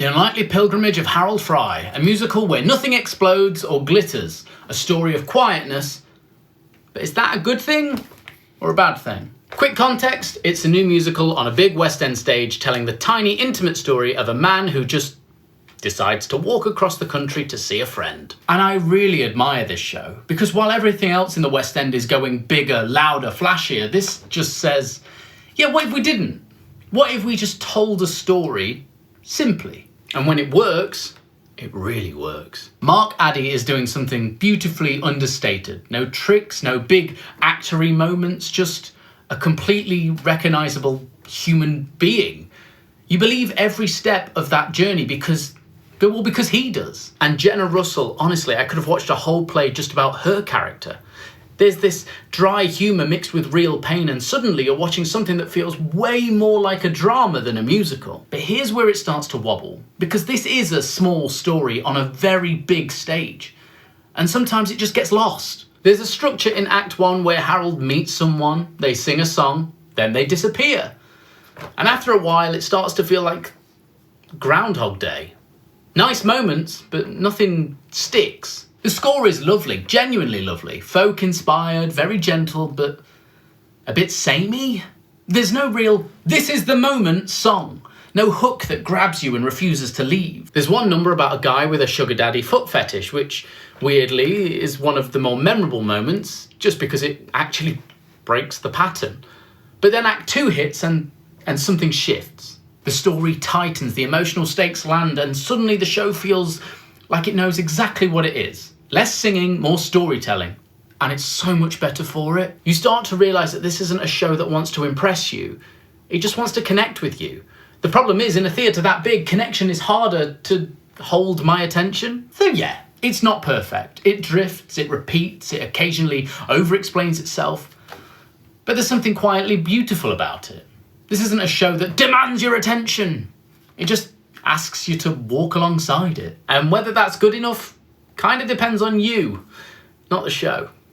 The Unlikely Pilgrimage of Harold Fry, a musical where nothing explodes or glitters, a story of quietness. But is that a good thing or a bad thing? Quick context, it's a new musical on a big West End stage telling the tiny, intimate story of a man who just decides to walk across the country to see a friend. And I really admire this show, because while everything else in the West End is going bigger, louder, flashier, this just says, yeah, what if we didn't? What if we just told a story simply? And when it works, it really works. Mark Addy is doing something beautifully understated. No tricks, no big actory moments, just a completely recognisable human being. You believe every step of that journey because he does. And Jenna Russell, honestly, I could have watched a whole play just about her character. There's this dry humour mixed with real pain, and suddenly you're watching something that feels way more like a drama than a musical. But here's where it starts to wobble, because this is a small story on a very big stage, and sometimes it just gets lost. There's a structure in Act 1 where Harold meets someone, they sing a song, then they disappear. And after a while, it starts to feel like Groundhog Day. Nice moments, but nothing sticks. The score is lovely, genuinely lovely, folk-inspired, very gentle, but a bit samey. There's no real "this is the moment" song. No hook that grabs you and refuses to leave. There's one number about a guy with a sugar daddy foot fetish, which, weirdly, is one of the more memorable moments, just because it actually breaks the pattern. But then Act 2 hits and something shifts. The story tightens, the emotional stakes land, and suddenly the show feels like it knows exactly what it is. Less singing, more storytelling. And it's so much better for it. You start to realise that this isn't a show that wants to impress you. It just wants to connect with you. The problem is, in a theatre that big, connection is harder to hold my attention. So yeah, it's not perfect. It drifts, it repeats, it occasionally over-explains itself. But there's something quietly beautiful about it. This isn't a show that demands your attention. It just asks you to walk alongside it. And whether that's good enough kind of depends on you, not the show.